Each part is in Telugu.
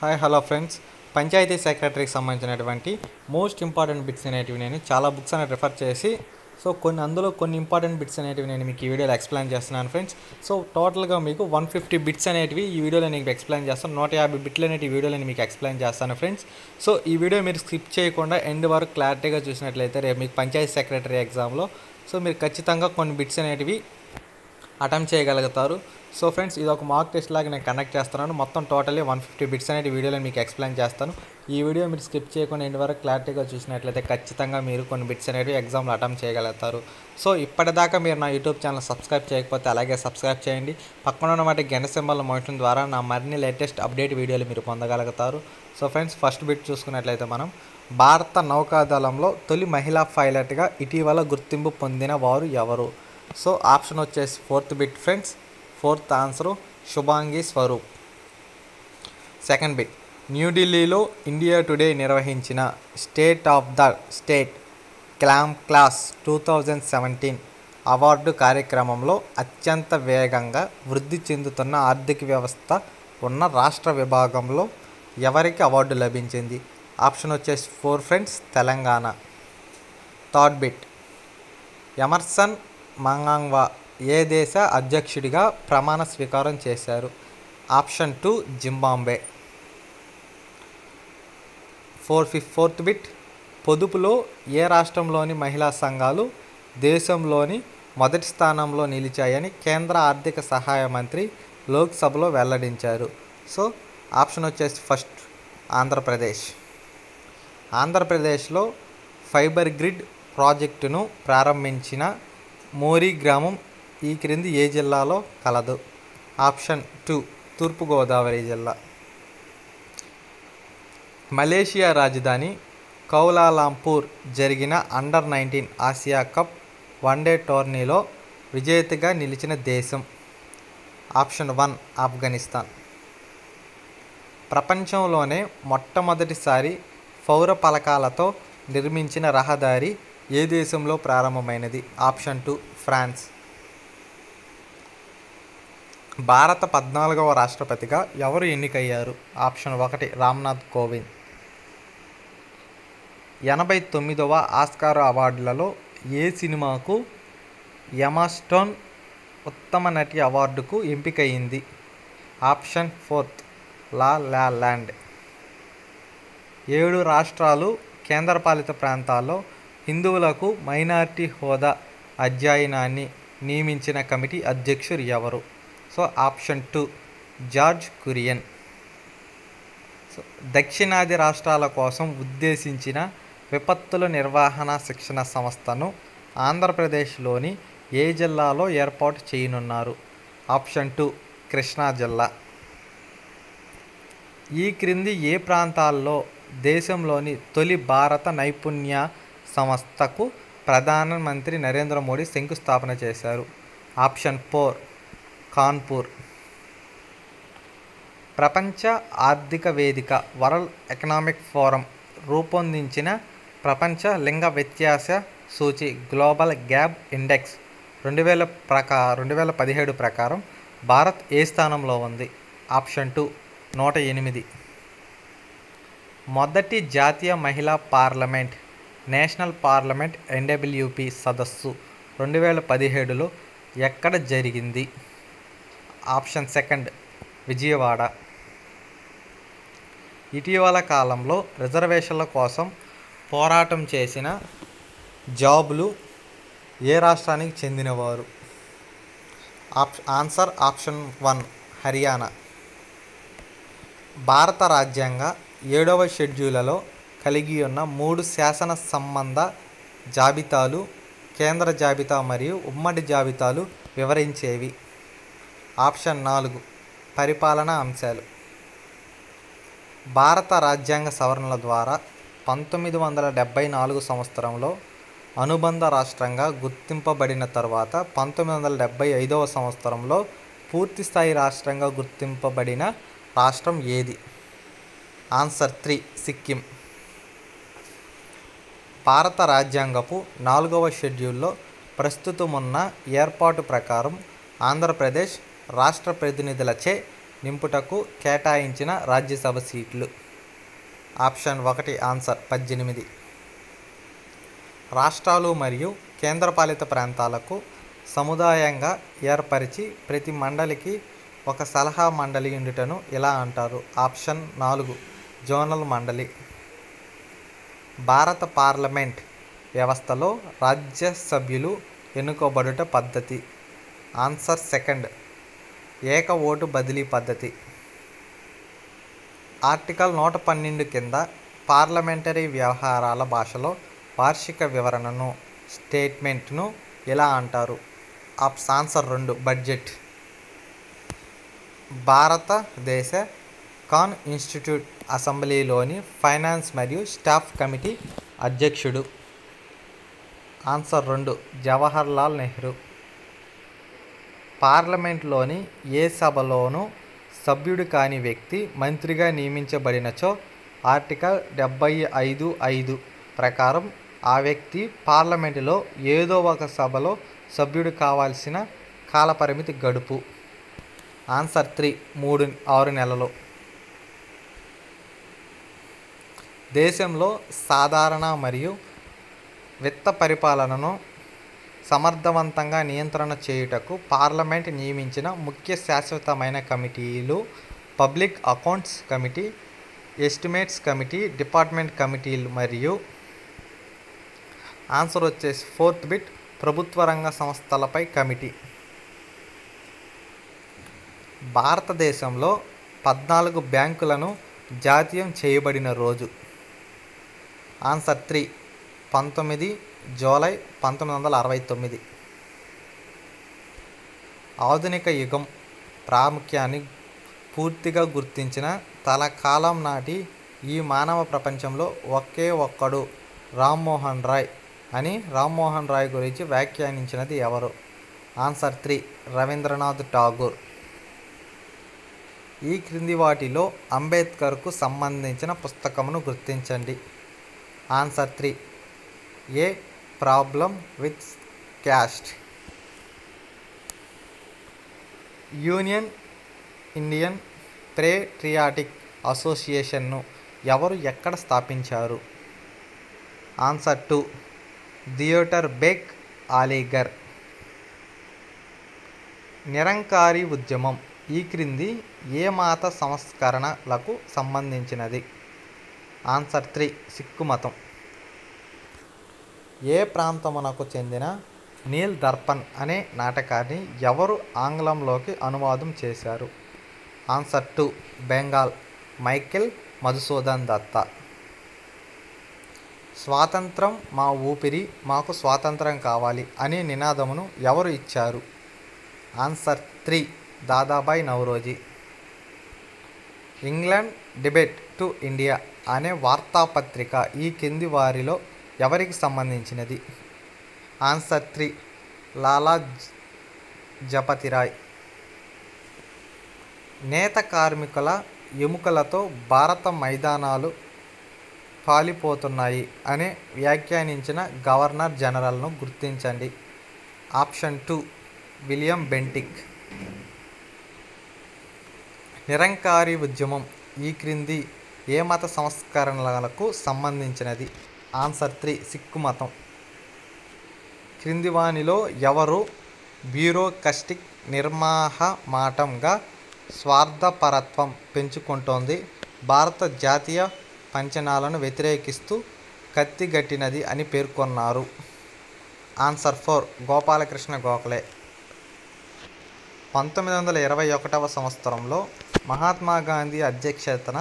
హాయ్ హలో ఫ్రెండ్స్, పంచాయతీ సెక్రటరీకి సంబంధించినటువంటి మోస్ట్ ఇంపార్టెంట్ బిట్స్ అనేటివి నేను చాలా బుక్స్ అనేది రిఫర్ చేసి అందులో కొన్ని ఇంపార్టెంట్ బిట్స్ అనేటివి నేను మీకు ఈ వీడియోలో ఎక్స్ప్లెయిన్ చేస్తున్నాను ఫ్రెండ్స్. టోటల్గా మీకు 150 బిట్స్ అనేటివి ఈ వీడియోలో నేను ఎక్స్ప్లెయిన్ చేస్తాను. 150 బిట్లు అనేవి ఈ వీడియోలో నేను మీకు ఎక్స్ప్లెయిన్ చేస్తాను ఫ్రెండ్స్. ఈ వీడియో మీరు స్కిప్ చేయకుండా ఎండ్ వరకు క్లారిటీగా చూసినట్లయితే రేపు మీకు పంచాయతీ సెక్రటరీ ఎగ్జామ్లో మీరు ఖచ్చితంగా కొన్ని బిట్స్ అనేటివి అటెంప్ట్ చేయగలుగుతారు. ఫ్రెండ్స్, ఇది ఒక మార్క్ టెస్ట్ లాగా నేను కండక్ట్ చేస్తున్నాను. మొత్తం టోటల్లీ 150 బిట్స్ అనేది వీడియోలో మీకు ఎక్స్ప్లెయిన్ చేస్తాను. ఈ వీడియో మీరు స్కిప్ చేయకుండా ఎండ్ వరకు క్లారిటీగా చూసినట్లయితే ఖచ్చితంగా మీరు కొన్ని బిట్స్ అనేవి ఎగ్జామ్లో అటెంప్ట్ చేయగలుగుతారు. ఇప్పటిదాకా మీరు నా యూట్యూబ్ ఛానల్ సబ్స్క్రైబ్ చేయకపోతే అలాగే సబ్స్క్రైబ్ చేయండి. పక్కన ఉన్న వాటి గంట సింబల్ మోయటం ద్వారా నా మరిన్ని లేటెస్ట్ అప్డేట్ వీడియోలు మీరు పొందగలుగుతారు. ఫ్రెండ్స్, ఫస్ట్ బిట్ చూసుకున్నట్లయితే మనం భారత నౌకాదళంలో తొలి మహిళా పైలట్గా ఇటీవల గుర్తింపు పొందిన వారు ఎవరు? ఆప్షన్ వచ్చేసి fourth bit friends. Fourth answer Shubhangi Swarup. Second bit, న్యూఢిల్లీలో ఇండియా టుడే నిర్వహించిన state of the state class 2017 award కార్యక్రమంలో అత్యంత వేగంగా వృద్ధి చెందుతున్న ఆర్థిక వ్యవస్థ ఉన్న రాష్ట్ర విభాగంలో ఎవరికి అవార్డు లభించింది? ఆప్షన్ వచ్చేసి 4 friends, Telangana. Third bit, Emmerson Mnangagwa ఏ దేశ అధ్యక్షుడిగా ప్రమాణ స్వీకారం చేశారు? Option 2 Zimbabwe. ఫోర్త్ బిట్, పొదుపులో ఏ రాష్ట్రంలోని మహిళా సంఘాలు దేశంలోని మొదటి స్థానంలో నిలిచాయని కేంద్ర ఆర్థిక సహాయ మంత్రి లోక్సభలో వెల్లడించారు? ఆప్షన్ వచ్చేసి ఫస్ట్ ఆంధ్రప్రదేశ్. ఆంధ్రప్రదేశ్లో ఫైబర్ గ్రిడ్ ప్రాజెక్టును ప్రారంభించిన మోరీ గ్రామం ఈ క్రింది ఏ జిల్లాలో కలదు? ఆప్షన్ 2 తూర్పుగోదావరి జిల్లా. మలేషియా రాజధాని కౌలాలంపూర్ జరిగిన అండర్-19 ఆసియా కప్ వన్డే టోర్నీలో విజేతగా నిలిచిన దేశం? ఆప్షన్ 1 ఆఫ్ఘనిస్తాన్. ప్రపంచంలోనే మొట్టమొదటిసారి పౌర ఫలకాలతో నిర్మించిన రహదారి ఏ దేశంలో ప్రారంభమైనది? Option 2 France. భారత 14వ రాష్ట్రపతిగా ఎవరు ఎన్నికయ్యారు? ఆప్షన్ 1 రామ్నాథ్ కోవింద్. 89వ ఆస్కార్ అవార్డులలో ఏ సినిమాకు ఎమా స్టోన్ ఉత్తమ నటి అవార్డుకు ఎంపికయింది? ఆప్షన్ 4 లా లా ల్యాండ్. 7 రాష్ట్రాలు కేంద్రపాలిత ప్రాంతాల్లో హిందువులకు మైనారిటీ హోదా అధ్యయనాన్ని నియమించిన కమిటీ అధ్యక్షుడు ఎవరు? Option 2 George Kurian. దక్షిణాది రాష్ట్రాల కోసం ఉద్దేశించిన విపత్తుల నిర్వహణ శిక్షణ సంస్థను ఆంధ్రప్రదేశ్లోని ఏ జిల్లాలో ఏర్పాటు చేయనున్నారు? ఆప్షన్ 2 కృష్ణా జిల్లా. ఈ క్రింది ఏ ప్రాంతాల్లో దేశంలోని తొలి భారత నైపుణ్య సంస్థకు ప్రధానమంత్రి నరేంద్ర మోడీ శంకుస్థాపన చేశారు? ఆప్షన్ 4 కాన్పూర్. ప్రపంచ ఆర్థిక వేదిక వరల్డ్ ఎకనామిక్ ఫోరం రూపొందించిన ప్రపంచ లింగ వ్యత్యాస సూచి గ్లోబల్ గ్యాప్ ఇండెక్స్ 2017 ప్రకారం భారత్ ఏ స్థానంలో ఉంది? ఆప్షన్ 2 108. మొదటి జాతీయ మహిళా పార్లమెంట్ నేషనల్ పార్లమెంట్ NWP సదస్సు 2017లో ఎక్కడ జరిగింది? ఆప్షన్ 2 విజయవాడ. ఇటీవల కాలంలో రిజర్వేషన్ల కోసం పోరాటం చేసిన జాబులు ఏ రాష్ట్రానికి చెందినవారు? Answer option 1 Haryana. భారత రాజ్యాంగ 7వ షెడ్యూల్లో కలిగి ఉన్న 3 శాసన సంబంధ జాబితాలు కేంద్ర జాబితా మరియు ఉమ్మడి జాబితాలు వివరించేవి? ఆప్షన్ 4 పరిపాలనా అంశాలు. భారత రాజ్యాంగ సవరణల ద్వారా 1974 సంవత్సరంలో అనుబంధ రాష్ట్రంగా గుర్తింపబడిన తర్వాత 1975వ సంవత్సరంలో పూర్తిస్థాయి రాష్ట్రంగా గుర్తింపబడిన రాష్ట్రం ఏది? ఆన్సర్ 3 సిక్కిం. భారత రాజ్యాంగపు 4వ షెడ్యూల్లో ప్రస్తుతమున్న ఏర్పాటు ప్రకారం ఆంధ్రప్రదేశ్ రాష్ట్ర ప్రతినిధులచే నింపుటకు కేటాయించిన రాజ్యసభ సీట్లు? Option 1 answer 18. రాష్ట్రాలు మరియు కేంద్రపాలిత ప్రాంతాలకు సముదాయంగా ఏర్పరిచి ప్రతి మండలికి ఒక సలహా మండలి ఉండుటను ఇలా అంటారు? ఆప్షన్ 4 జోనల్ మండలి. భారత పార్లమెంట్ వ్యవస్థలో రాజ్యసభ్యులు ఎన్నుకోబడుట పద్ధతి? ఆన్సర్ 2 ఏక ఓటు బదిలీ పద్ధతి. ఆర్టికల్ 112 కింద పార్లమెంటరీ వ్యవహారాల భాషలో వార్షిక వివరణను స్టేట్మెంట్ను ఎలా అంటారు? Answer 2 budget. భారతదేశ కాన్స్టిట్యూట్ అసెంబ్లీలోని ఫైనాన్స్ మరియు స్టాఫ్ కమిటీ అధ్యక్షుడు? ఆన్సర్ 2 జవహర్లాల్ నెహ్రూ. పార్లమెంట్లోని ఏ సభలోనూ సభ్యుడు కాని వ్యక్తి మంత్రిగా నియమించబడినచో ఆర్టికల్ 75(5) ప్రకారం ఆ వ్యక్తి పార్లమెంటులో ఏదో ఒక సభలో సభ్యుడు కావాల్సిన కాలపరిమితి గడువు? ఆన్సర్ 3 6 నెలలు. దేశంలో సాధారణ మరియు విత్త పరిపాలనను సమర్థవంతంగా నియంత్రణ చేయుటకు పార్లమెంట్ నియమించిన ముఖ్య శాశ్వతమైన కమిటీలు public accounts committee, estimates committee, department కమిటీలు మరియు ఆన్సర్ వచ్చేసి 4th బిట్ ప్రభుత్వ రంగ సంస్థలపై కమిటీ. భారతదేశంలో 14 బ్యాంకులను జాతీయం చేయబడిన రోజు? Answer 3 19 July 1969. ఆధునిక యుగం ప్రాముఖ్యాన్ని పూర్తిగా గుర్తించిన తలకాలం నాటి ఈ మానవ ప్రపంచంలో ఒకే ఒక్కడు రామ్మోహన్ రాయ్ అని రామ్మోహన్ రాయ్ గురించి వ్యాఖ్యానించినది ఎవరు? ఆన్సర్ 3 రవీంద్రనాథ్ ఠాగూర్. ఈ క్రింది వాటిలో అంబేద్కర్కు సంబంధించిన పుస్తకమును గుర్తించండి? Answer 3 a problem with caste. Union Indian patriotic అసోసియేషన్ను ఎవరు ఎక్కడ స్థాపించారు? Answer 2 Theodore Beck Aligarh. Nirankari ఉద్యమం ఈ క్రింది ఏ మత సంస్కరణలకు సంబంధించినది? ఆన్సర్ 3 సిక్కు మతం. ఏ ప్రాంతమునకు చెందిన నీల్ దర్పణ్ అనే నాటకాన్ని ఎవరు ఆంగ్లంలోకి అనువాదం చేశారు? Answer 2 Bengal Michael Madhusudan Dutta. స్వాతంత్రం మా ఊపిరి, మాకు స్వాతంత్రం కావాలి అనే నినాదమును ఎవరు ఇచ్చారు? Answer 3 Dadabhai Naoroji. England debate to India అనే వార్తాపత్రిక ఈ కింది వారిలో ఎవరికి సంబంధించినది? ఆన్సర్ 3 లాలా జపతిరాయ్. నేత కార్మికుల ఎముకలతో భారత మైదానాలు పాలిపోతున్నాయి అని వ్యాఖ్యానించిన గవర్నర్ జనరల్ను గుర్తించండి? Option 2 William Bentinck. నిరంకారీ ఉద్యమం ఈ క్రింది ఏ మత సంస్కరణలకు సంబంధించినది? ఆన్సర్ 3 సిక్కు మతం. క్రింది వానిలో ఎవరు బ్యూరోక్రటిక్ నిర్మాహమాటంగా స్వార్థపరత్వం పెంచుకుంటోంది, భారత జాతీయ పంచనాలను వ్యతిరేకిస్తూ కత్తిగట్టినది అని పేర్కొన్నారు? ఆన్సర్ 4 గోపాలకృష్ణ గోఖలే. 1921వ సంవత్సరంలో మహాత్మా గాంధీ అధ్యక్షతన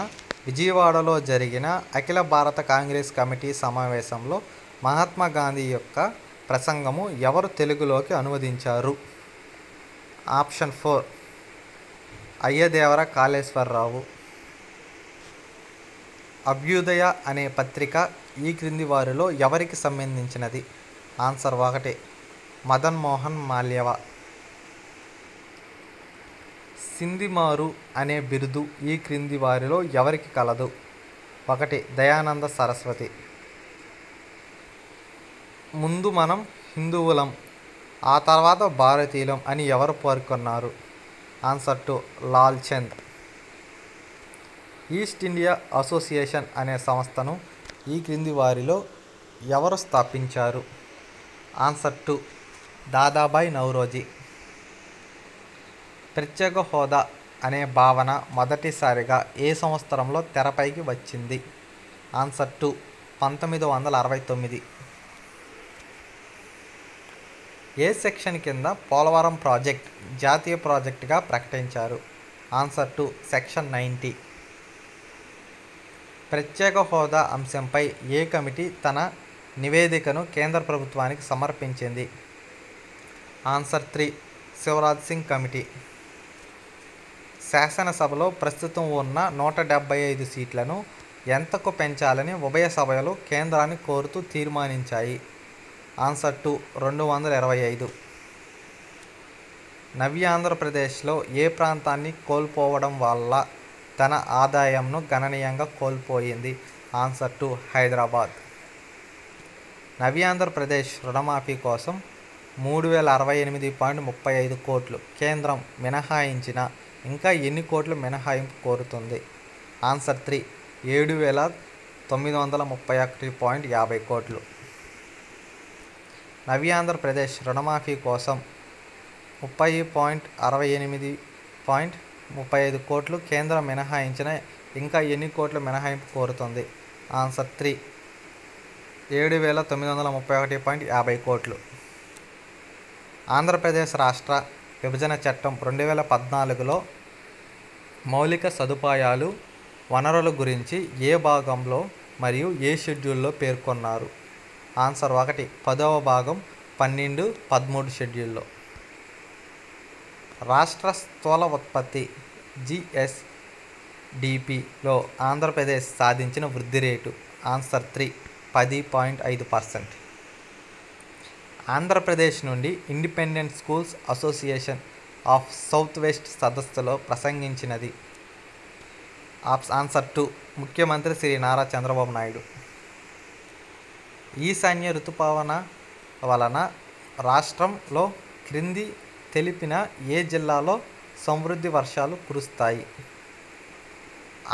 విజయవాడలో జరిగిన అఖిల భారత కాంగ్రెస్ కమిటీ సమావేశంలో మహాత్మా గాంధీ యొక్క ప్రసంగము ఎవరు తెలుగులోకి అనువదించారు? ఆప్షన్ 4 అయ్యదేవర కాళేశ్వరరావు. అభ్యుదయ అనే పత్రిక ఈ క్రింది వారిలో ఎవరికి సంబంధించినది? ఆన్సర్ 1 మదన్ మోహన్ మాల్యవ. సింధిమారు అనే బిరుదు ఈ క్రింది వారిలో ఎవరికి కలదు? 1 దయానంద సరస్వతి. ముందు మనం హిందువులం, ఆ తర్వాత భారతీయులం అని ఎవరు పేర్కొన్నారు? Answer 2 Lal Chand. East India association అనే సంస్థను ఈ క్రింది వారిలో ఎవరు స్థాపించారు? ఆన్సర్ 2 దాదాబాయ్ నౌరోజీ. ప్రత్యేక హోదా అనే భావన మొదటిసారిగా ఏ సంవత్సరంలో తెరపైకి వచ్చింది? ఆన్సర్ 2 1969. ఏ సెక్షన్ కింద పోలవరం ప్రాజెక్ట్ జాతీయ ప్రాజెక్టుగా ప్రకటించారు? Answer 2 section 90. ప్రత్యేక హోదా అంశంపై ఏ కమిటీ తన నివేదికను కేంద్ర ప్రభుత్వానికి సమర్పించింది? Answer 3 Shivraj Singh committee. శాసనసభలో ప్రస్తుతం ఉన్న 175 సీట్లను ఎంతకు పెంచాలని ఉభయ సభలు కేంద్రాన్ని కోరుతూ తీర్మానించాయి? ఆన్సర్ 2 225. నవ్యాంధ్రప్రదేశ్లో ఏ ప్రాంతాన్ని కోల్పోవడం వల్ల తన ఆదాయంను గణనీయంగా కోల్పోయింది? ఆన్సర్ 2 హైదరాబాద్. నవ్యాంధ్రప్రదేశ్ రుణమాఫీ కోసం 3068.35 కోట్లు కేంద్రం మినహాయించిన ఇంకా ఎన్ని కోట్లు మినహాయింపు కోరుతుంది? ఆన్సర్ 3 7931.50 కోట్లు. నవ్యాంధ్రప్రదేశ్ రుణమాఫీ కోసం 30.68.35 కోట్లు కేంద్రం మినహాయించిన ఇంకా ఎన్ని కోట్లు మినహాయింపు కోరుతుంది? ఆన్సర్ 3 7931.50 కోట్లు. ఆంధ్రప్రదేశ్ రాష్ట్ర విభజన చట్టం 2014లో మౌలిక సదుపాయాలు వనరుల గురించి ఏ భాగంలో మరియు ఏ షెడ్యూల్లో పేర్కొన్నారు? ఆన్సర్ 1 10వ భాగం 12, 13 షెడ్యూల్లో. రాష్ట్ర స్థూల ఉత్పత్తి GSDPలో ఆంధ్రప్రదేశ్ సాధించిన వృద్ధి రేటు? ఆన్సర్ 3 10.5%. ఆంధ్రప్రదేశ్ నుండి independent schools association of south west సదస్సులో ప్రసంగించినది? ఆన్సర్ 2 ముఖ్యమంత్రి శ్రీ నారా చంద్రబాబు నాయుడు. ఈశాన్య ఋతుపవన వలన రాష్ట్రంలో క్రింది తెలిపిన ఏ జిల్లాలో సమృద్ధి వర్షాలు కురుస్తాయి?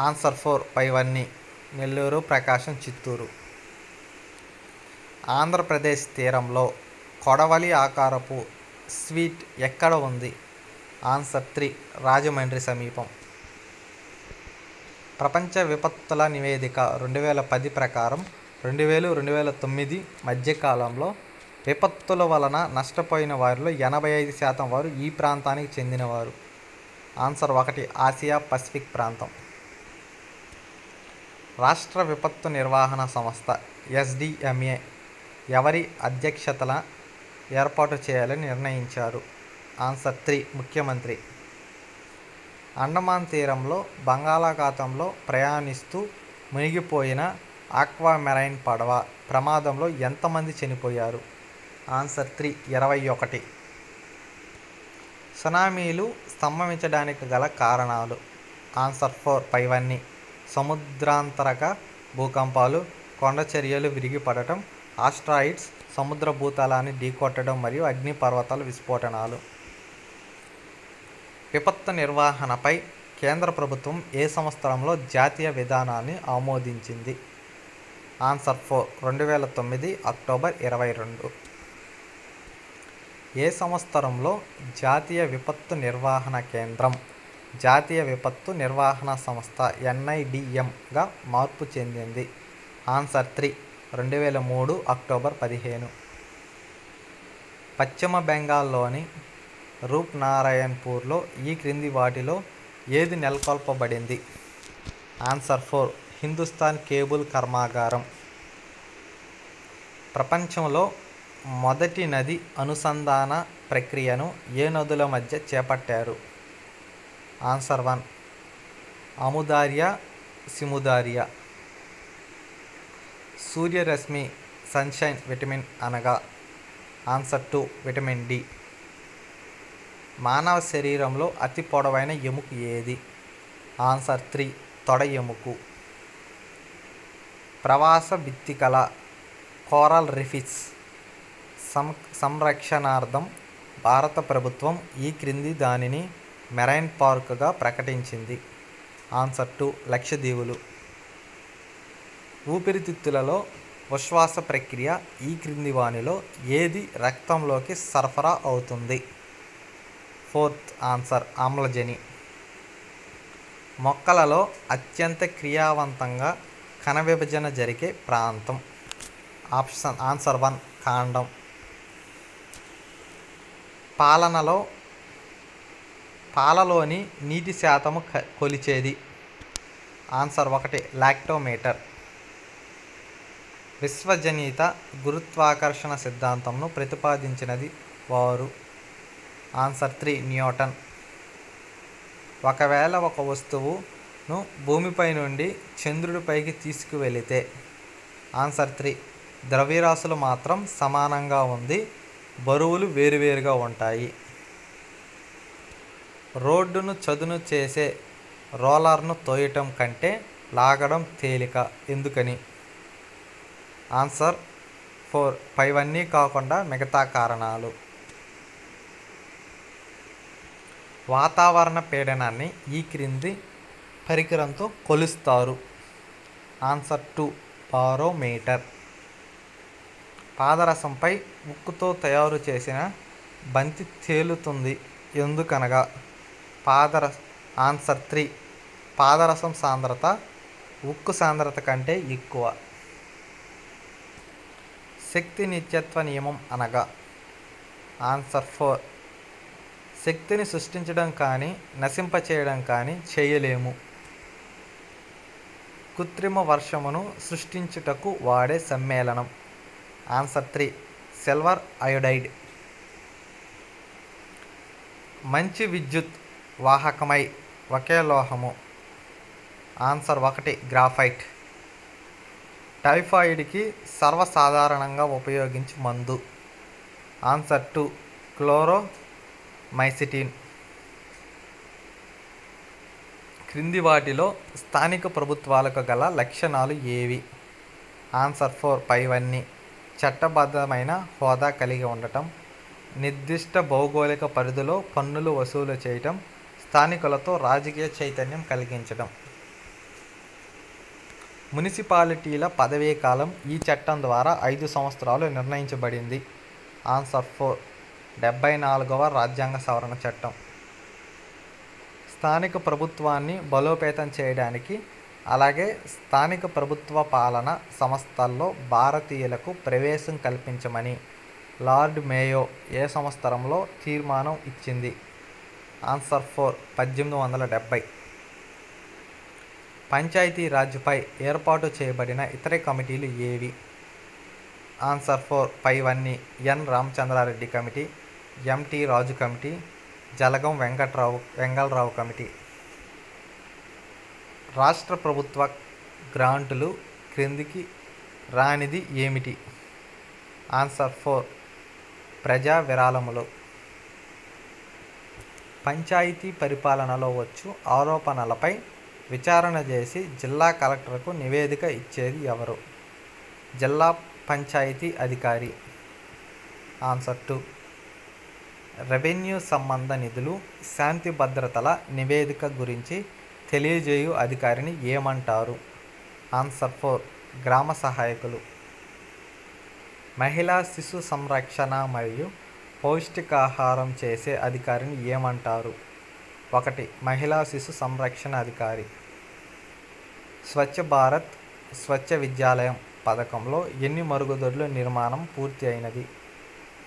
ఆన్సర్ 4 పైవన్నీ నెల్లూరు, ప్రకాశం, చిత్తూరు. ఆంధ్రప్రదేశ్ తీరంలో కొడవలి ఆకారపు స్వీట్ ఎక్కడ ఉంది? ఆన్సర్ 3 రాజమండ్రి సమీపం. ప్రపంచ విపత్తుల నివేదిక 2010 ప్రకారం 2000-2009 మధ్యకాలంలో విపత్తుల వలన నష్టపోయిన వారిలో 85% వారు ఈ ప్రాంతానికి చెందినవారు. ఆన్సర్ 1 ఆసియా పసిఫిక్ ప్రాంతం. రాష్ట్ర విపత్తు నిర్వహణ సంస్థ SDMA ఎవరి అధ్యక్షతన ఏర్పాటు చేయాలని నిర్ణయించారు? ఆన్సర్ 3 ముఖ్యమంత్రి. అండమాన్ తీరంలో బంగాళాఖాతంలో ప్రయాణిస్తూ మునిగిపోయిన ఆక్వామెరైన్ పడవ ప్రమాదంలో ఎంతమంది చనిపోయారు? ఆన్సర్ 3 21. సునామీలు సంభవించడానికి గల కారణాలు? ఆన్సర్ 4 పైవన్నీ సముద్రాంతరక భూకంపాలు, కొండ చర్యలు విరిగిపడటం, ఆస్ట్రాయిడ్స్, సముద్ర భూతలాన్ని ఢీకొట్టడం మరియు అగ్నిపర్వతాల విస్ఫోటనాలు. విపత్తు నిర్వహణపై కేంద్ర ప్రభుత్వం ఏ సంవత్సరంలో జాతీయ విధానాన్ని ఆమోదించింది? Answer 4 2009 October 22. ఏ సంవత్సరంలో జాతీయ విపత్తు నిర్వహణ కేంద్రం జాతీయ విపత్తు నిర్వహణ సంస్థ NIDMగా మార్పు చెందింది? Answer 3 2003 October 15. పశ్చిమ బెంగాల్లోని రూప్నారాయణపూర్లో ఈ క్రింది వాటిలో ఏది నెలకొల్పబడింది? ఆన్సర్ 4 హిందుస్థాన్ కేబుల్ కర్మాగారం. ప్రపంచంలో మొదటి నది అనుసంధాన ప్రక్రియను ఏ నదుల మధ్య చేపట్టారు? ఆన్సర్ 1 అముదార్యా, సిముదార్యా. సూర్యరశ్మి సన్షైన్ విటమిన్ అనగా? Answer 2 vitamin D. మానవ శరీరంలో అతి పొడవైన ఎముక ఏది? ఆన్సర్ 3 తొడ ఎముక. ప్రవాస భిత్తికల కోరల్ రీఫ్స్ సంరక్షణార్థం భారత ప్రభుత్వం ఈ క్రింది దానిని మెరైన్ పార్కుగా ప్రకటించింది? ఆన్సర్ 2 లక్షద్వీపులు. ఊపిరితిత్తులలో ఉచ్ఛ్వాస ప్రక్రియ ఈ క్రింది వానిలో ఏది రక్తంలోకి సరఫరా అవుతుంది? 4th answer ఆమ్లజని. మొక్కలలో అత్యంత క్రియావంతంగా కణ విభజన జరిగే ప్రాంతం? ఆన్సర్ 1 కాండం. పాలలోని నీటి శాతము కొలిచేది? Answer 1 lactometer. విశ్వజనీత గురుత్వాకర్షణ సిద్ధాంతంను ప్రతిపాదించినది వారు? Answer 3 Newton. ఒకవేళ ఒక వస్తువును భూమిపై నుండి చంద్రుడిపైకి తీసుకువెళితే? ఆన్సర్ 3 ద్రవ్యరాశులు మాత్రం సమానంగా ఉంది, బరువులు వేరువేరుగా ఉంటాయి. రోడ్డును చదును చేసే రోలర్ను తోయటం కంటే లాగడం తేలిక, ఎందుకని? ఆన్సర్ 4 పైవన్నీ కాకుండా మిగతా కారణాలు. వాతావరణ పీడనాన్ని ఈ క్రింది పరికరంతో కొలుస్తారు? Answer 2 barometer. పాదరసంపై ఉక్కుతో తయారు చేసిన బంతి తేలుతుంది, ఎందుకనగా? ఆన్సర్ 3 పాదరసం సాంద్రత ఉక్కు సాంద్రత కంటే ఎక్కువ. శక్తి నిత్యత్వ నియమం అనగా? ఆన్సర్ 4 శక్తిని సృష్టించడం కానీ నశింపచేయడం కానీ చేయలేము. కృత్రిమ వర్షమును సృష్టించుటకు వాడే సమ్మేళనం? Answer 3 silver iodide. మంచి విద్యుత్ వాహకమై ఒకే లోహము? Answer 1 graphite. టైఫాయిడ్కి సర్వసాధారణంగా ఉపయోగించే మందు? ఆన్సర్ 2 క్లోరోమైసిటిన్. క్రింది వాటిలో స్థానిక ప్రభుత్వాలకు గల లక్షణాలు ఏవి? ఆన్సర్ 4 పైవన్నీ. చట్టబద్ధమైన హోదా కలిగి ఉండటం, నిర్దిష్ట భౌగోళిక పరిధిలో పన్నులు వసూలు చేయటం, స్థానికులతో రాజకీయ చైతన్యం కలిగించడం. మున్సిపాలిటీల పదవీ కాలం ఈ చట్టం ద్వారా 5 సంవత్సరాలు నిర్ణయించబడింది. ఆన్సర్ 4 74వ రాజ్యాంగ సవరణ చట్టం. స్థానిక ప్రభుత్వాన్ని బలోపేతం చేయడానికి, అలాగే స్థానిక ప్రభుత్వ పాలన సంస్థల్లో భారతీయులకు ప్రవేశం కల్పించమని లార్డ్ మేయో ఏ సంవత్సరంలో తీర్మానం ఇచ్చింది? ఆన్సర్ 4 1870. పంచాయతీ రాజ్పై ఏర్పాటు చేయబడిన ఇతర కమిటీలు ఏవి? ఆన్సర్ 4 పైవన్నీ. ఎన్ రామచంద్రారెడ్డి కమిటీ, ఎంటి రాజు కమిటీ, జలగం వెంగళరావు కమిటీ. రాష్ట్ర ప్రభుత్వ గ్రాంటులు క్రిందికి రానిది ఏమిటి? ఆన్సర్ 4 ప్రజా విరాళములు. పంచాయతీ పరిపాలనలో వచ్చు ఆరోపణలపై విచారణ చేసి జిల్లా కలెక్టర్కు నివేదిక ఇచ్చేది ఎవరు? జిల్లా పంచాయతీ అధికారి. ఆన్సర్ 2 రెవెన్యూ సంబంధ నిధులు, శాంతి భద్రతల నివేదిక గురించి తెలియజేయు అధికారిని ఏమంటారు? ఆన్సర్ 4 గ్రామ సహాయకులు. మహిళా శిశు సంరక్షణ మరియు పౌష్టికాహారం చేసే అధికారిని ఏమంటారు? 1 మహిళా శిశు సంరక్షణ అధికారి. స్వచ్ఛ భారత్ స్వచ్ఛ విద్యాలయం పథకంలో ఎన్ని మరుగుదొడ్ల నిర్మాణం పూర్తి అయినది?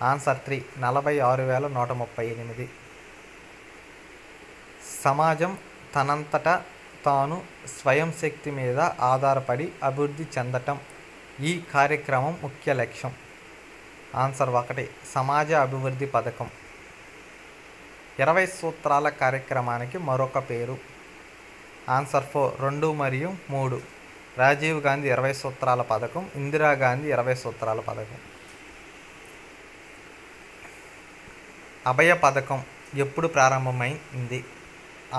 ఆన్సర్ 3 46,138. సమాజం తనంతట తాను స్వయం శక్తి మీద ఆధారపడి అభివృద్ధి చెందటం ఈ కార్యక్రమం ముఖ్య లక్ష్యం. ఆన్సర్ 1 సమాజ అభివృద్ధి పథకం. 20 సూత్రాల కార్యక్రమానికి మరొక పేరు? ఆన్సర్ 4 2 మరియు 3. రాజీవ్ గాంధీ 20 సూత్రాల పథకం, ఇందిరాగాంధీ 20 సూత్రాల పథకం. అభయ పథకం ఎప్పుడు ప్రారంభమైంది?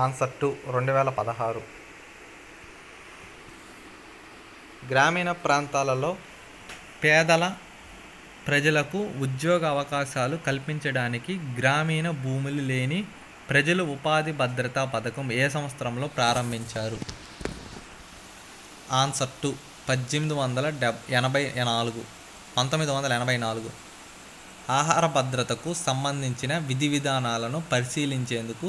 ఆన్సర్ 2 2016. గ్రామీణ ప్రాంతాలలో పేదల ప్రజలకు ఉద్యోగ అవకాశాలు కల్పించడానికి గ్రామీణ భూములు లేని ప్రజలు ఉపాధి భద్రతా పథకం ఏ సంవత్సరంలో ప్రారంభించారు? ఆన్సర్ 2 1984. ఆహార భద్రతకు సంబంధించిన విధి విధానాలను పరిశీలించేందుకు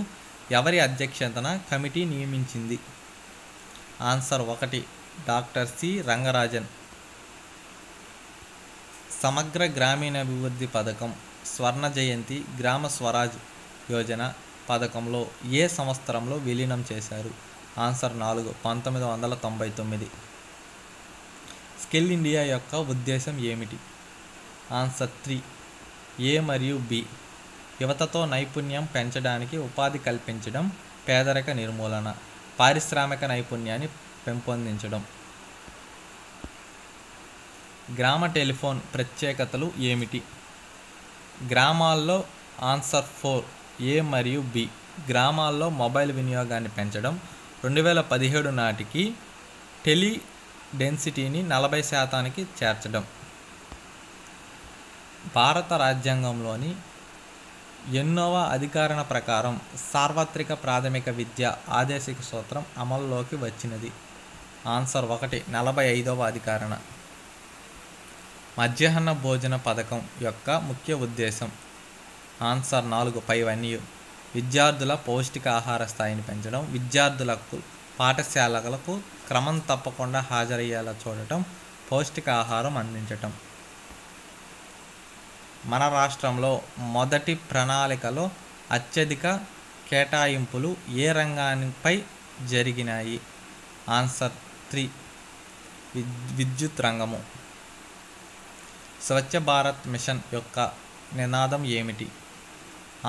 ఎవరి అధ్యక్షతన కమిటీ నియమించింది? Answer 1 doctor C Rangarajan. సమగ్ర గ్రామీణాభివృద్ధి పథకం, స్వర్ణ జయంతి, గ్రామ స్వరాజ్ యోజన పథకంలో ఏ సంవత్సరంలో విలీనం చేశారు? ఆన్సర్ 4 1999. స్కిల్ ఇండియా యొక్క ఉద్దేశం ఏమిటి? ఆన్సర్ 3 ఏ మరియు బి. యువతతో నైపుణ్యం పెంచడానికి ఉపాధి కల్పించడం, పేదరిక నిర్మూలన, పారిశ్రామిక నైపుణ్యాన్ని పెంపొందించడం. గ్రామ టెలిఫోన్ ప్రత్యేకతలు ఏమిటి? గ్రామాల్లో ఆన్సర్ 4 ఏ మరియు బి. గ్రామాల్లో మొబైల్ వినియోగాన్ని పెంచడం, 2017 నాటికి టెలి డెన్సిటీని 40% చేర్చడం. భారత రాజ్యాంగంలోని ఎన్నోవ అధికరణ ప్రకారం సార్వత్రిక ప్రాథమిక విద్య ఆదేశిక సూత్రం అమల్లోకి వచ్చినది? ఆన్సర్ 1 45వ అధికరణ. మధ్యాహ్న భోజన పథకం యొక్క ముఖ్య ఉద్దేశం? ఆన్సర్ 4 పైవన్నీ. విద్యార్థుల పౌష్టికాహార స్థాయిని పెంచడం, విద్యార్థులకు పాఠశాలలకు క్రమం తప్పకుండా హాజరయ్యేలా చూడటం, పౌష్టికాహారం అందించటం. మన రాష్ట్రంలో మొదటి ప్రణాళికలో అత్యధిక కేటాయింపులు ఏ రంగానిపై జరిగినాయి? ఆన్సర్ 3 విద్యుత్ రంగము. స్వచ్ఛ భారత్ మిషన్ యొక్క నినాదం ఏమిటి?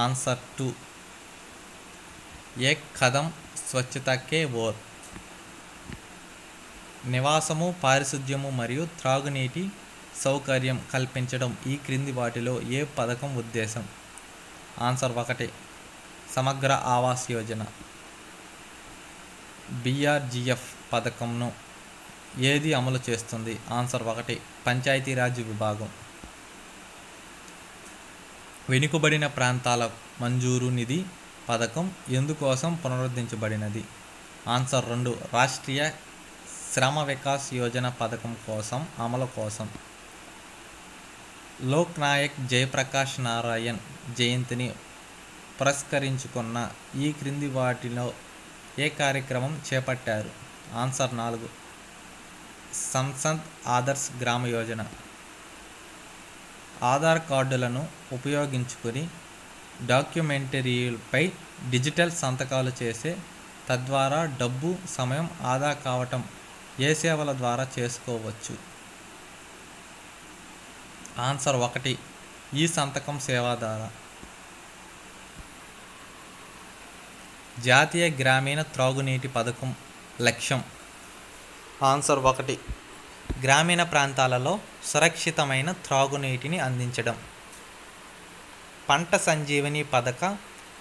ఆన్సర్ 2 ఏక్ కదం స్వచ్ఛత కే ఓర్. నివాసము, పారిశుద్ధ్యము మరియు త్రాగునీటి సౌకర్యం కల్పించడం ఈ క్రింది వాటిలో ఏ పథకం ఉద్దేశం? ఆన్సర్ 1 సమగ్ర ఆవాస్ యోజన. బిఆర్జిఎఫ్ పథకంను ఏది అమలు చేస్తుంది? ఆన్సర్ 1 పంచాయతీరాజ్ విభాగం. వెనుకబడిన ప్రాంతాల మంజూరు నిధి పథకం ఎందుకోసం పునరుద్ధరించబడినది? ఆన్సర్ 2 రాష్ట్రీయ శ్రమ వికాస్ యోజన పథకం కోసం అమలు కోసం. లోక్ నాయక్ జయప్రకాష్ నారాయణ్ జయంతిని పురస్కరించుకున్న ఈ క్రింది వాటిలో ఏ కార్యక్రమం చేపట్టారు? ఆన్సర్ 4 సంసద్ ఆదర్శ్ గ్రామ యోజన. ఆధార్ కార్డులను ఉపయోగించుకుని డాక్యుమెంటరీలపై డిజిటల్ సంతకాలు చేసే తద్వారా డబ్బు, సమయం ఆదా కావటం ఏ సేవల ద్వారా చేసుకోవచ్చు? ఆన్సర్ 1 ఈ సంతకం సేవ ద్వారా. జాతీయ గ్రామీణ త్రాగునీటి పథకం లక్ష్యం? ఆన్సర్ 1 గ్రామీణ ప్రాంతాలలో సురక్షితమైన త్రాగునీటిని అందించడం. పంట సంజీవని పథక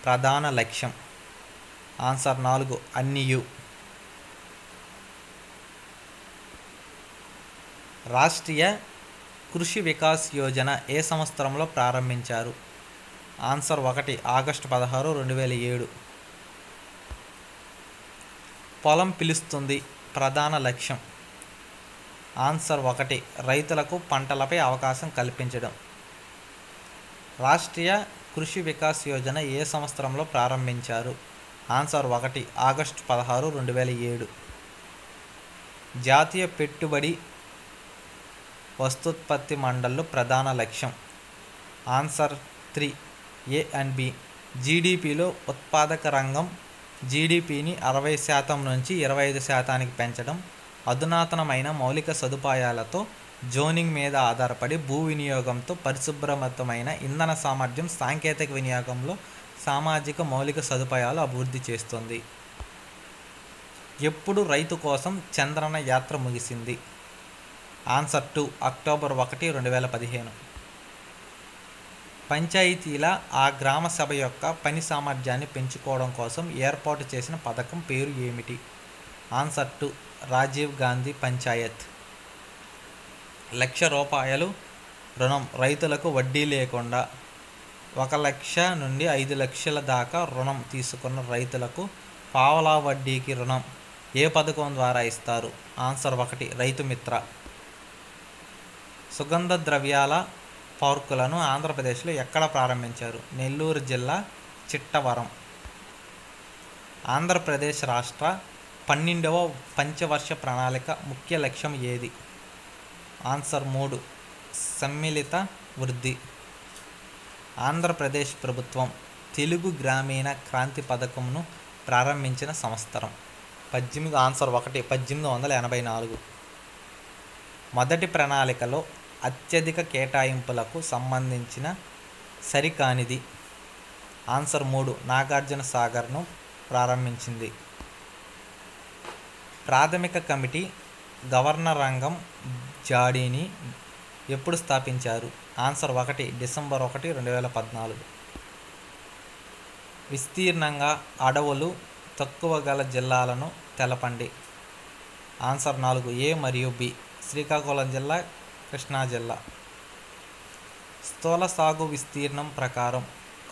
ప్రధాన లక్ష్యం? ఆన్సర్ 4 అన్నియు. రాష్ట్రీయ కృషి వికాస్ యోజన ఏ సంవత్సరంలో ప్రారంభించారు? Answer 1 August 16, 2007. పొలం పిలుస్తుంది ప్రధాన లక్ష్యం? ఆన్సర్ 1 రైతులకు పంటలపై అవకాశం కల్పించడం. రాష్ట్రీయ కృషి వికాస్ యోజన ఏ సంవత్సరంలో ప్రారంభించారు? Answer 1 August 16, 2007. జాతీయ పెట్టుబడి వస్తోత్పత్తి మండళ్ళు ప్రధాన లక్ష్యం? Answer 3 A and B. జీడిపిలో ఉత్పాదక రంగం జీడిపిని 60% నుంచి 25% పెంచడం, అధునాతనమైన మౌలిక సదుపాయాలతో జోనింగ్ మీద ఆధారపడి భూ వినియోగంతో పరిశుభ్రమైన ఇంధన సామర్థ్యం, సాంకేతిక వినియోగంలో సామాజిక మౌలిక సదుపాయాలు అభివృద్ధి చేస్తుంది. ఎప్పుడు రైతు కోసం చంద్రన యాత్ర ముగిసింది? Answer 2 October 1, 2015. పంచాయతీల ఆ గ్రామ సభ యొక్క పని సామర్థ్యాన్ని పెంచుకోవడం కోసం ఏర్పాటు చేసిన పథకం పేరు ఏమిటి? ఆన్సర్ 2 రాజీవ్ గాంధీ పంచాయత్. ₹1,00,000 రుణం రైతులకు వడ్డీ లేకుండా 1 లక్ష నుండి 5 లక్షల దాకా రుణం తీసుకున్న రైతులకు పావలా వడ్డీకి రుణం ఏ పథకం ద్వారా ఇస్తారు? ఆన్సర్ 1 రైతు మిత్ర. సుగంధ ద్రవ్యాల పార్కులను ఆంధ్రప్రదేశ్లో ఎక్కడ ప్రారంభించారు? నెల్లూరు జిల్లా చిట్టవరం. ఆంధ్రప్రదేశ్ రాష్ట్ర 12వ పంచవర్ష ప్రణాళిక ముఖ్య లక్ష్యం ఏది? ఆన్సర్ 3 సమ్మిళిత వృద్ధి. ఆంధ్రప్రదేశ్ ప్రభుత్వం తెలుగు గ్రామీణ క్రాంతి పథకంను ప్రారంభించిన సంవత్సరం? ఆన్సర్ 1 1884. మొదటి ప్రణాళికలో అత్యధిక కేటాయింపులకు సంబంధించిన సరికానిది? ఆన్సర్ 3 నాగార్జున సాగర్ను ప్రారంభించింది. ప్రాథమిక కమిటీ గవర్నర్ రంగం జాడీని ఎప్పుడు స్థాపించారు? Answer 1 December 1 2014. విస్తీర్ణంగా అడవులు తక్కువ గల జిల్లాలను తెలపండి. ఆన్సర్ 4 ఏ మరియు బి. శ్రీకాకుళం జిల్లా, కృష్ణా జిల్లా. స్థూల సాగు విస్తీర్ణం ప్రకారం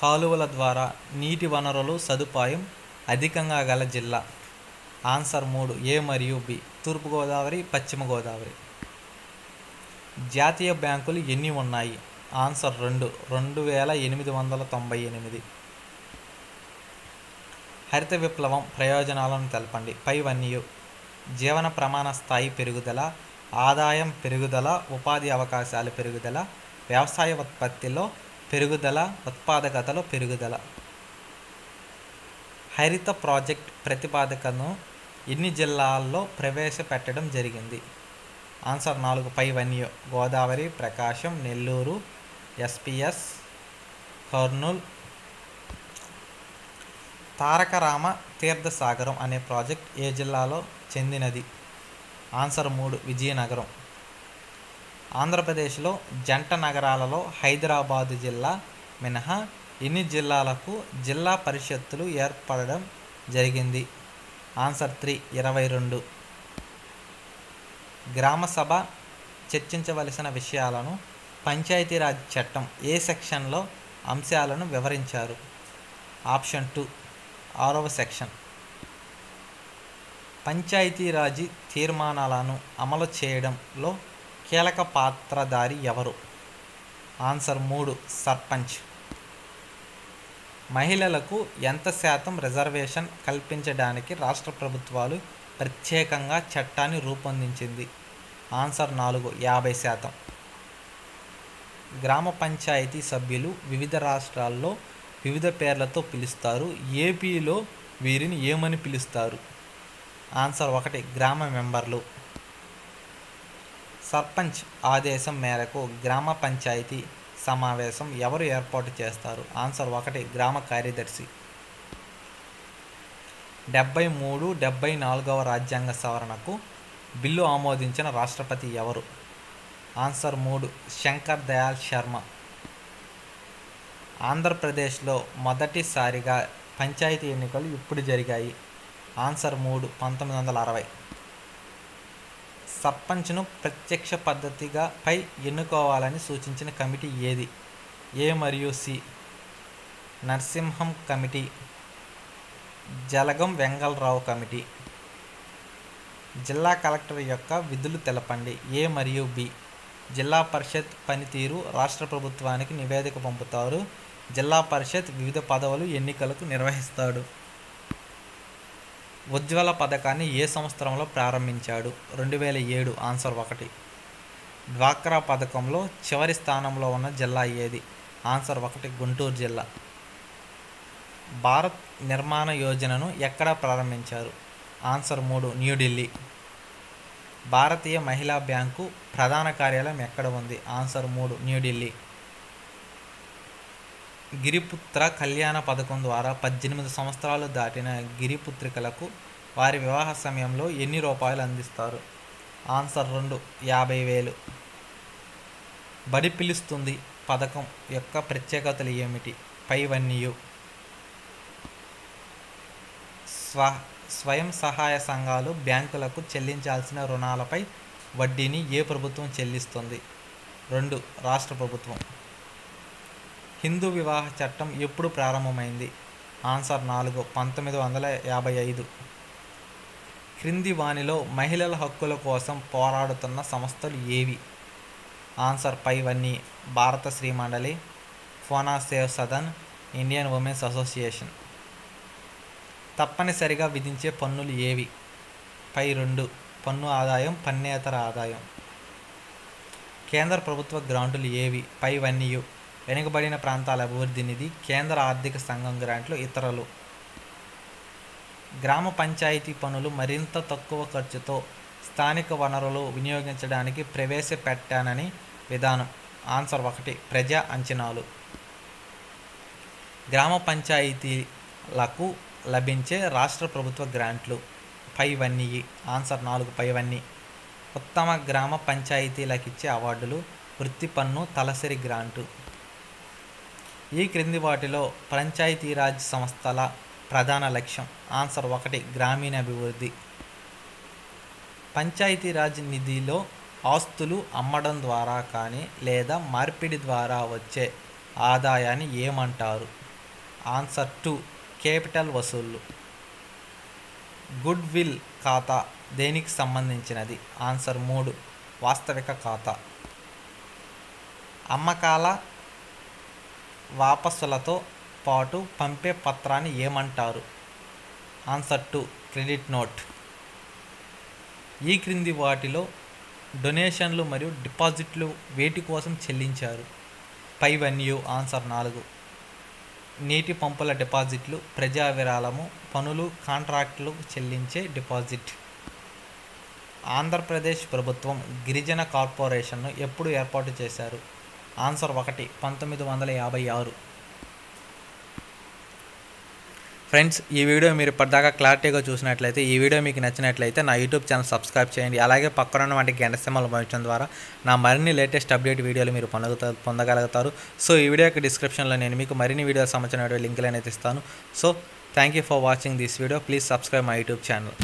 కాలువల ద్వారా నీటి వనరులు సదుపాయం అధికంగా గల జిల్లా? ఆన్సర్ 3 ఏ మరియు బి. తూర్పుగోదావరి, పశ్చిమ గోదావరి. జాతీయ బ్యాంకులు ఎన్ని ఉన్నాయి? ఆన్సర్ 2 2898. హరిత విప్లవం ప్రయోజనాలను తెలపండి. పైవన్నీ జీవన ప్రమాణ స్థాయి పెరుగుదల, ఆదాయం పెరుగుదల, ఉపాధి అవకాశాల పెరుగుదల, వ్యవసాయ ఉత్పత్తిలో పెరుగుదల, ఉత్పాదకతలో పెరుగుదల. హరిత ప్రాజెక్ట్ ప్రతిపాదకను ఎన్ని జిల్లాల్లో ప్రవేశపెట్టడం జరిగింది? ఆన్సర్ 4 పైవన్నీ గోదావరి, ప్రకాశం, నెల్లూరు, ఎస్పీఎస్, కర్నూలు. తారక రామ తీర్థసాగరం అనే ప్రాజెక్ట్ ఏ జిల్లాలో చెందినది? ఆన్సర్ 3 విజయనగరం. ఆంధ్రప్రదేశ్లో జంట నగరాలలో హైదరాబాదు జిల్లా మినహా ఎన్ని జిల్లాలకు జిల్లా పరిషత్తులు ఏర్పడడం జరిగింది? ఆన్సర్ 3 22. గ్రామసభ చర్చించవలసిన విషయాలను పంచాయతీరాజ్ చట్టం ఏ సెక్షన్లో అంశాలను వివరించారు? ఆప్షన్ 2 6వ సెక్షన్. పంచాయతీరాజ్ తీర్మానాలను అమలు చేయడంలో కీలక పాత్రధారి ఎవరు? ఆన్సర్ 3 సర్పంచ్. మహిళలకు ఎంత శాతం రిజర్వేషన్ కల్పించడానికి రాష్ట్ర ప్రభుత్వాలు ప్రత్యేకంగా చట్టాన్ని రూపొందించింది? ఆన్సర్ 4 50%. గ్రామ పంచాయతీ సభ్యులు వివిధ రాష్ట్రాల్లో వివిధ పేర్లతో పిలుస్తారు. ఏపీలో వీరిని ఏమని పిలుస్తారు? ఆన్సర్ 1 గ్రామ మెంబర్లు. సర్పంచ్ ఆదేశం మేరకు గ్రామ పంచాయతీ సమావేశం ఎవరు ఏర్పాటు చేస్తారు? ఆన్సర్ 1 గ్రామ కార్యదర్శి. 73, 74వ రాజ్యాంగ సవరణకు బిల్లు ఆమోదించిన రాష్ట్రపతి ఎవరు? ఆన్సర్ 3 శంకర్ దయాళ్ శర్మ. ఆంధ్రప్రదేశ్లో మొదటిసారిగా పంచాయతీ ఎన్నికలు ఎప్పుడు జరిగాయి? ఆన్సర్ 3 1960. సర్పంచ్ను ప్రత్యక్ష పద్ధతిగా పై ఎన్నుకోవాలని సూచించిన కమిటీ ఏది? ఏ మరియు C. Narasimham committee, Jalagam Vengala Rao committee. జిల్లా కలెక్టర్ యొక్క విధులు తెలపండి. ఏ మరియు బి. జిల్లా పరిషత్ పనితీరు రాష్ట్ర ప్రభుత్వానికి నివేదిక పంపుతారు. జిల్లా పరిషత్ వివిధ పదవులు ఎన్నికలకు నిర్వహిస్తాడు. ఉజ్వల పథకాన్ని ఏ సంవత్సరంలో ప్రారంభించాడు? 2007. ఆన్సర్ 1. డ్వాక్రా పథకంలో చివరి స్థానంలో ఉన్న జిల్లా ఏది? ఆన్సర్ 1 గుంటూరు జిల్లా. భారత్ నిర్మాణ యోజనను ఎక్కడ ప్రారంభించారు? ఆన్సర్ 3 న్యూఢిల్లీ. భారతీయ మహిళా బ్యాంకు ప్రధాన కార్యాలయం ఎక్కడ ఉంది? ఆన్సర్ 3 న్యూఢిల్లీ. గిరిపుత్ర కళ్యాణ పథకం ద్వారా 18 సంవత్సరాలు దాటిన గిరిపుత్రికలకు వారి వివాహ సమయంలో ఎన్ని రూపాయలు అందిస్తారు? ఆన్సర్ 2 50,000. బడి పిలుస్తుంది పథకం యొక్క ప్రత్యేకతలు ఏమిటి? పైవన్నీ స్వయం సహాయ సంఘాలు బ్యాంకులకు చెల్లించాల్సిన రుణాలపై వడ్డీని ఏ ప్రభుత్వం చెల్లిస్తుంది? 2 రాష్ట్ర ప్రభుత్వం. హిందూ వివాహ చట్టం ఎప్పుడు ప్రారంభమైంది? ఆన్సర్ 4, 1955. క్రింది వానిలో మహిళల హక్కుల కోసం పోరాడుతున్న సంస్థలు ఏవి? ఆన్సర్ పైవన్నీ: భారత Shri Mandali, Poona Seva Sadan, Indian women's association. తప్పనిసరిగా విధించే పన్నులు ఏవి? పై 2: పన్ను ఆదాయం, పన్నేతర ఆదాయం. కేంద్ర ప్రభుత్వ గ్రాంటులు ఏవి? పైవన్నీ: వెనుకబడిన ప్రాంతాల అభివృద్ధి నిధి, కేంద్ర ఆర్థిక సంఘం గ్రాంట్లు, ఇతరులు. గ్రామ పంచాయతీ పనులు మరింత తక్కువ ఖర్చుతో స్థానిక వనరులు వినియోగించడానికి ప్రవేశపెట్టానని విధానం. ఆన్సర్ 1: ప్రజా అంచనాలు. గ్రామ పంచాయతీలకు లభించే రాష్ట్ర ప్రభుత్వ గ్రాంట్లు. పైవన్నీ. ఆన్సర్ 4: పైవన్నీ. ఉత్తమ గ్రామ పంచాయతీలకిచ్చే అవార్డులు. వృత్తి పన్ను, తలసరి గ్రాంటు. ఈ క్రింది వాటిలో పంచాయతీరాజ్ సంస్థల ప్రధాన లక్ష్యం. ఆన్సర్ 1: గ్రామీణాభివృద్ధి. పంచాయతీరాజ్ నిధిలో ఆస్తులు అమ్మడం ద్వారా కానీ లేదా మార్పిడి ద్వారా వచ్చే ఆదాయాన్ని ఏమంటారు? ఆన్సర్ 2: క్యాపిటల్ వసూళ్లు. గుడ్ విల్ ఖాతా దేనికి సంబంధించినది? ఆన్సర్ 3: వాస్తవిక ఖాతా. అమ్మకాల వాపసులతో పాటు పంపే పత్రాన్ని ఏమంటారు? Answer 2: credit note. ఈ క్రింది వాటిలో డొనేషన్లు మరియు డిపాజిట్లు వేటి కోసం చెల్లించారు? పైవన్నీ. ఆన్సర్ 4: నీటి పంపుల డిపాజిట్లు, ప్రజా విరాళము, పనులు, కాంట్రాక్టులకు చెల్లించే డిపాజిట్. ఆంధ్రప్రదేశ్ ప్రభుత్వం గిరిజన కార్పొరేషన్ను ఎప్పుడు ఏర్పాటు చేశారు? ఆన్సర్ 1: 1956. ఫ్రెండ్స్, ఈ వీడియో మీరు ఇప్పటిదాకా క్లారిటీగా చూసినట్లయితే, ఈ వీడియో మీకు నచ్చినట్లయితే నా యూట్యూబ్ ఛానల్ సబ్స్క్రైబ్ చేయండి. అలాగే పక్కన వంటి గంట సింబల్ పంపించడం ద్వారా నా మరిన్ని లేటెస్ట్ అప్డేట్ వీడియోలు మీరు పొందగలుగుతారు. సో ఈ వీడియో యొక్క డిస్క్రిప్షన్లో నేను మీకు మరిన్ని వీడియోకి సంబంధించిన లింకులు అనేది ఇస్తాను. So thank you for watching this video. Please subscribe my YouTube channel.